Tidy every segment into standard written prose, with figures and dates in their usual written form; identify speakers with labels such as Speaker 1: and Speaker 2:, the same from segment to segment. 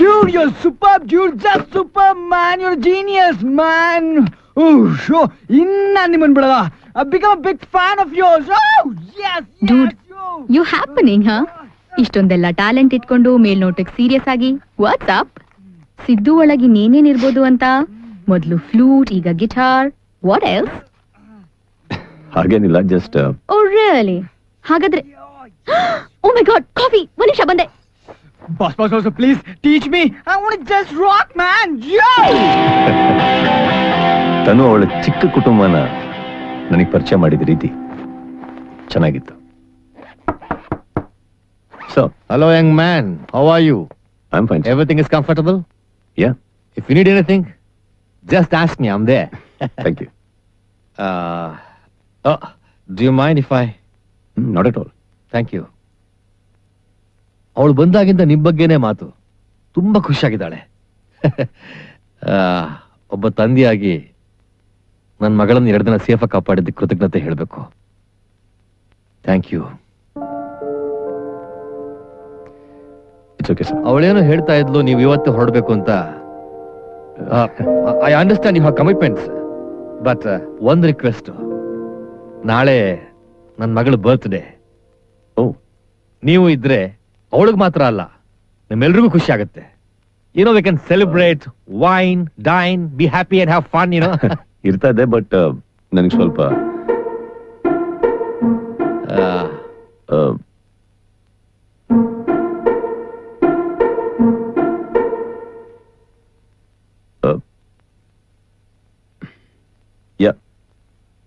Speaker 1: Dude, you're superb, dude. Just superb, man. You're a genius, man. Oh, sure. Inna niman bidala. I've become a big fan of yours. Oh, yes.
Speaker 2: Dude, you happening, huh? ಇಷ್ಟೊಂದೆಲ್ಲ talent ಇಟ್ಕೊಂಡು ಮೇಲ್ನೋಟಕ್ಕೆ serious ಆಗಿ WhatsApp Siddu ಒಳಗೆ ನೀನೇನಿರ್ಬೋದು ಅಂತ ಮೊದಲು flute ಈಗ guitar what else
Speaker 3: ಹಾಗೇನಿಲ್ಲ just
Speaker 2: oh really ಹಾಗಾದ್ರೆ ಓ ಮೈ ಗಾಡ್ ಕಾಫಿ ಒಂದು ನಿಮಿಷ ಬಂದೆ
Speaker 1: Boss, please teach me. I want to just rock, man. Yo!
Speaker 3: ತನು ಅವಳ ಚಿಕ್ಕ ಕುಟುಂಬನ ನನಗೆ ಪರಿಚಯ ಮಾಡಿದ ರೀತಿ ಚೆನ್ನಾಗಿತ್ತು. So,
Speaker 4: hello young man, how are you?
Speaker 3: I'm fine.
Speaker 4: Everything is comfortable?
Speaker 3: Yeah.
Speaker 4: If you need anything, just ask me, I'm there.
Speaker 3: Thank you.
Speaker 4: Do you mind if I...
Speaker 3: Not at all.
Speaker 4: Thank you. ಅವಳು ಬಂದಾಗಿಂದ ನಿಮ್ ಬಗ್ಗೆನೇ ಮಾತು ತುಂಬಾ ಖುಷಿಯಾಗಿದ್ದಾಳೆ. ಒಬ್ಬ ತಂದೆಯಾಗಿ ನನ್ನ ಮಗಳನ್ನು 2 ದಿನ ಸೇಫಾಗಿ ಕಾಪಾಡಿದ್ದಕ್ಕೆ ಕೃತಜ್ಞತೆ ಹೇಳಬೇಕು. Thank you.
Speaker 3: It's okay sir.
Speaker 4: ಅವಳೇನೋ ಹೇಳ್ತಾ ಇದ್ಲು ನೀವು ಇವತ್ತು ಹೊರಡಬೇಕು ಅಂತ. I understand you have commitments, but ಒಂದು ರಿಕ್ವೆಸ್ಟ್, ನಾಳೆ ನನ್ನ ಮಗಳ ಬರ್ತ್ಡೇ.
Speaker 3: ಓ,
Speaker 4: ನೀವು ಇದ್ರೆ ಅವಳಿಗೆ ಮಾತ್ರ ಅಲ್ಲ ನಿಮ್ಮೆಲ್ರಿಗೂ ಖುಷಿ ಆಗುತ್ತೆ. We can celebrate, wine, dine, be happy and have fun.
Speaker 3: ಇರ್ತಾ ಇದೆ, ಬಟ್ ನನಗೆ ಸ್ವಲ್ಪ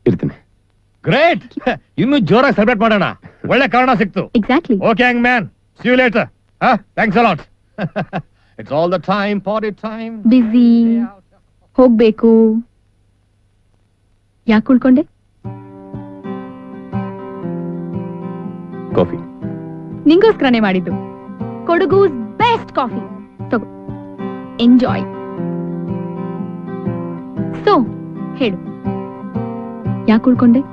Speaker 3: ಇರ್ತೀನಿ.
Speaker 4: ಗ್ರೇಟ್, ಇನ್ನು ಜೋರಾಗಿ ಸೆಲೆಬ್ರೇಟ್ ಮಾಡೋಣ. ಒಳ್ಳೆ ಕಾರಣ ಸಿಕ್ತು.
Speaker 2: Exactly.
Speaker 4: Okay Young man, see you later. Thanks a lot. It's all the time, party time.
Speaker 2: ಬಿಸಿ ಹೋಗ್ಬೇಕು. ಯಾಕೆ ಉಳ್ಕೊಂಡೆ?
Speaker 3: ಕಾಫಿ
Speaker 2: ನಿಂಗೋಸ್ಕರನೇ ಮಾಡಿದ್ದು. Kodagu best coffee. ತಗೋ, ಎಂಜಾಯ್. ಸೊ ಹೇಳು, ಯಾಕೆ ಉಳ್ಕೊಂಡೆ?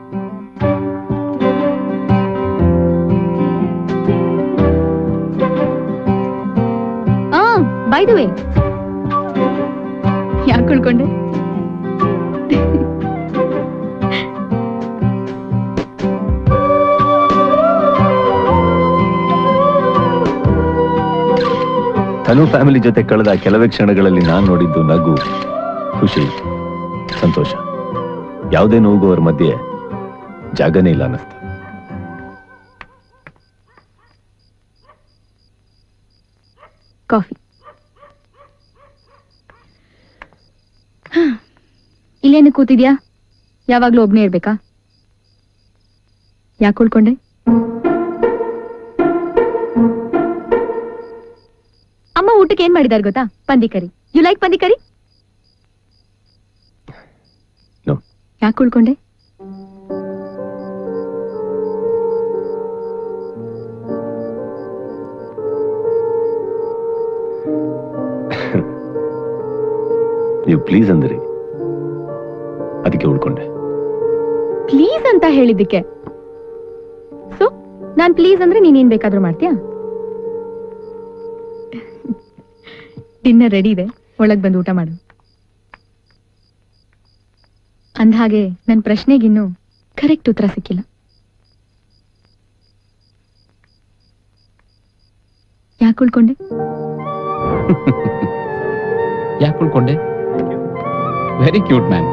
Speaker 2: ಬೈ ದ ವೇ, ಯಾಕೆ ಉಳ್ಕೊಂಡೆ?
Speaker 3: ತನು ಫ್ಯಾಮಿಲಿ ಜೊತೆ ಕಳೆದ ಕೆಲವೇ ಕ್ಷಣಗಳಲ್ಲಿ ನಾನು ನೋಡಿದ್ದು ನಗು, ಖುಷಿ, ಸಂತೋಷ. ಯಾವುದೇ ನೋವು ಅವರ ಮಧ್ಯೆ ಜಾಗನೇ ಇಲ್ಲ ಅನ್ನಿಸ್ತು.
Speaker 2: ಕಾಫಿ. ಇಲ್ಲೇನು ಕೂತಿದ್ಯಾ? ಯಾವಾಗ್ಲೂ ಒಬ್ನೇ ಇರ್ಬೇಕಾ? ಯಾಕೆ ಉಳ್ಕೊಂಡೆ? ಅಮ್ಮ ಊಟಕ್ಕೆ ಏನ್ ಮಾಡಿದಾರೆ ಗೊತ್ತಾ? ಪಂದಿಕರಿ. You like pandi curry? ಯಾಕೆ ಉಳ್ಕೊಂಡೆ?
Speaker 3: ನೀವು ಪ್ಲೀಸ್ ಅಂದ್ರಿ, ಅದಕ್ಕೆ ಉಳ್ಕೊಂಡೆ.
Speaker 2: ಪ್ಲೀಸ್ ಅಂತ ಹೇಳಿದ್ದಕ್ಕೆ. ಸೊ ನಾನ್ ಪ್ಲೀಸ್ ಅಂದ್ರೆ ನೀನೇನ್ ಬೇಕಾದ್ರೂ ಮಾಡ್ತೀಯಾ? ಡಿನ್ನರ್ ರೆಡಿ ಇದೆ, ಒಳಗ್ ಬಂದು ಊಟ ಮಾಡು. ಅಂದ್ಹಾಗೆ ನನ್ ಪ್ರಶ್ನೆಗಿನ್ನೂ ಕರೆಕ್ಟ್ ಉತ್ತರ ಸಿಕ್ಕಿಲ್ಲ. ಯಾಕೆ ಉಳ್ಕೊಂಡೆ?
Speaker 5: ಯಾಕೆ ಉಳ್ಕೊಂಡೆ? Very cute man.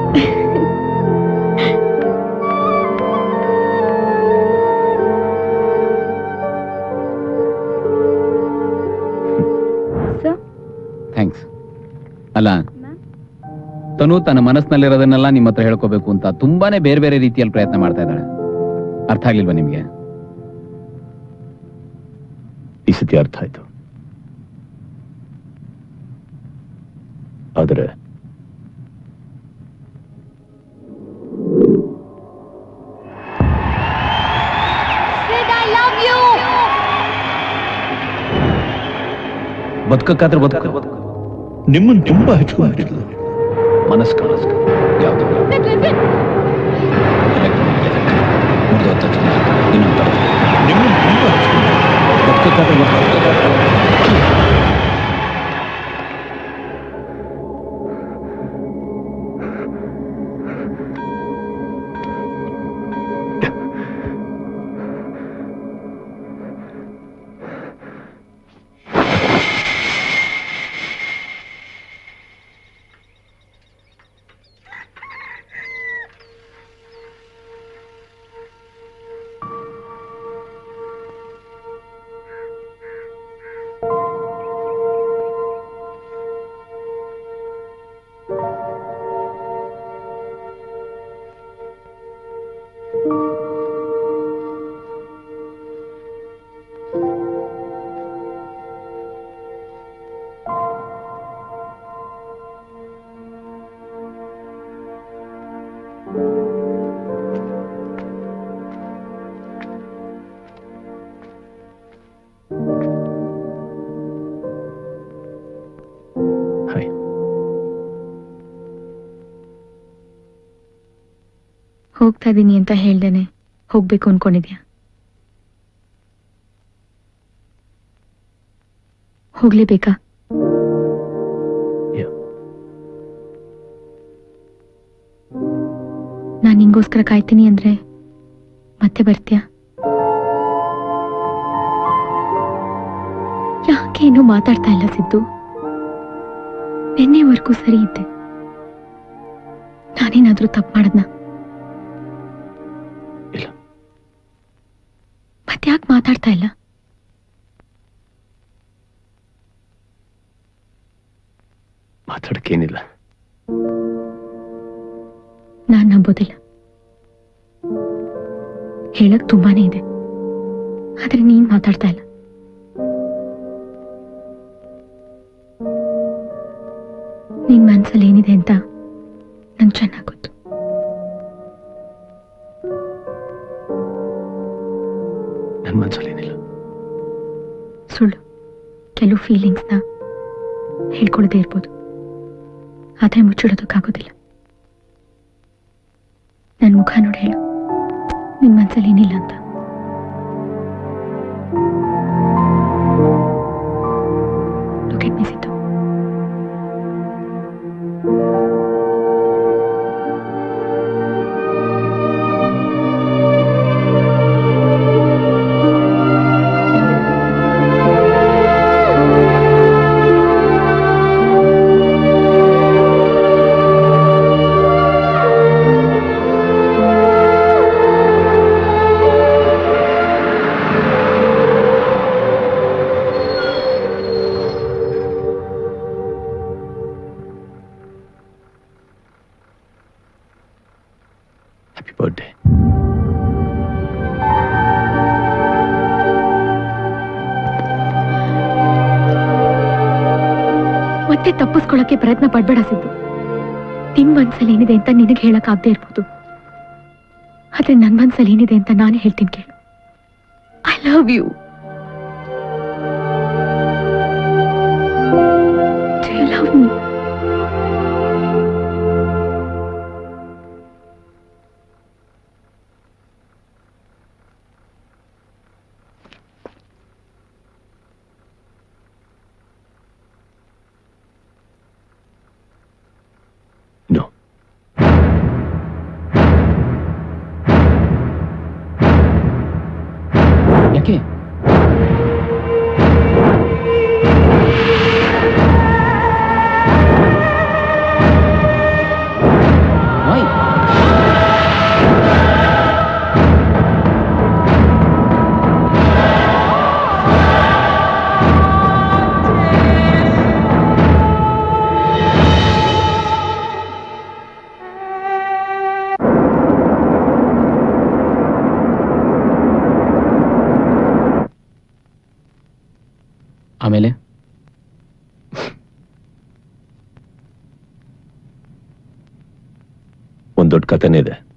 Speaker 5: ಥ್ಯಾಂಕ್ಸ್. ಅಲ್ಲ, ತನು ತನ್ನ ಮನಸ್ಸಿನಲ್ಲಿರೋದನ್ನೆಲ್ಲ ನಿಮ್ಮ ಹತ್ರ ಹೇಳ್ಕೋಬೇಕು ಅಂತ ತುಂಬಾನೇ ಬೇರೆ ಬೇರೆ ರೀತಿಯಲ್ಲಿ ಪ್ರಯತ್ನ ಮಾಡ್ತಾ ಇದ್ದಾಳೆ. ಅರ್ಥ ಆಗ್ಲಿಲ್ವಾ ನಿಮ್ಗೆ?
Speaker 3: ಈ ಸತಿ ಅರ್ಥ ಆಯ್ತು. ಆದರೆ ಬದುಕಕ್ಕಾದ್ರೆ ಬದುಕ.
Speaker 6: ನಿಮ್ಮನ್ನು ತುಂಬಾ ಹಚ್ಕೊಂಡಿದ್ಲು.
Speaker 3: ಮನಸ್ಸು ಕಾಣಿಸ್ತು ಯಾವ್ದು
Speaker 6: ನಿಮ್ಮನ್ನು ತುಂಬಾ
Speaker 3: ಬದುಕಕ್ಕಾದ್ರೆ
Speaker 2: ಹೋಗ್ತಾ ಇದೀನಿ ಅಂತ ಹೇಳ್ದೇನೆ ಹೋಗ್ಬೇಕು ಅನ್ಕೊಂಡಿದ್ಯಾ? ಹೋಗ್ಲೇಬೇಕಾ? ನಾನ್ ನಿಂಗೋಸ್ಕರ ಕಾಯ್ತೀನಿ ಅಂದ್ರೆ ಮತ್ತೆ ಬರ್ತೀಯಾ? ಯಾಕೆ ಇನ್ನೂ ಮಾತಾಡ್ತಾ ಇಲ್ಲ ಸಿದ್ದು? ನಿನ್ನೆವರೆಗೂ ಸರಿ ಇದ್ದೆ. ನಾನೇನಾದ್ರೂ ತಪ್ಪು ಮಾಡದ್ನ?
Speaker 3: ಇಲ್ಲ.
Speaker 2: ಮತ್ತ್ಯಾಕೆ ಮಾತಾಡ್ತಾ ಇಲ್ಲ?
Speaker 3: ಮಾತಾಡಕ್ಕೇನಿಲ್ಲ.
Speaker 2: ನಾನ್ ನಂಬೋದಿಲ್ಲ. ಹೇಳಕ್ ತುಂಬಾನೇ ಇದೆ, ಆದ್ರೆ ನೀನ್ ಮಾತಾಡ್ತಾ ಇಲ್ಲ. ನಿನ್ ಮನ್ಸಲ್ಲಿ ಏನಿದೆ ಅಂತ ನಂಗೆ ಚೆನ್ನಾಗ್ ಗೊತ್ತು.
Speaker 3: ನನ್ನ ಮನ್ಸಲ್ಲೇನಿಲ್ಲ.
Speaker 2: ಸುಳ್ಳು. ಕೆಲವು ಫೀಲಿಂಗ್ಸ್ನ ಹೇಳ್ಕೊಳ್ಳದೆ ಇರ್ಬೋದು, ಆದ್ರೆ ಮುಚ್ಚಿಡೋದಕ್ಕಾಗೋದಿಲ್ಲ. ನನ್ ಮುಖ ನೋಡಿ ಹೇಳು, ನಿನ್ ಮನ್ಸಲ್ಲಿ ಏನಿಲ್ಲ ಅಂತ. Look at me, Siddu.
Speaker 3: Happy birthday.
Speaker 2: ಮತ್ತೆ ತಪ್ಪಿಸ್ಕೊಳ್ಳಕ್ಕೆ ಪ್ರಯತ್ನ ಪಡ್ಬೇಡ ಸಿದ್ದು. ನಿನ್ ಮನ್ಸಲ್ಲಿ ಏನಿದೆ ಅಂತ ನಿನಗೆ ಹೇಳಕ್ ಆಗದೆ ಇರ್ಬೋದು, ಆದ್ರೆ ನನ್ ಮನ್ಸಲ್ಲಿ ಏನಿದೆ ಅಂತ ನಾನೇ ಹೇಳ್ತೀನಿ ಕೇಳು. I love you. Do you love me?
Speaker 3: No.
Speaker 5: ಯಾಕೆ? Why? ಆಮೇಲೆ
Speaker 3: ಒಂದ್ ದೊಡ್ಡ ಕಥೆನೇ ಇದೆ.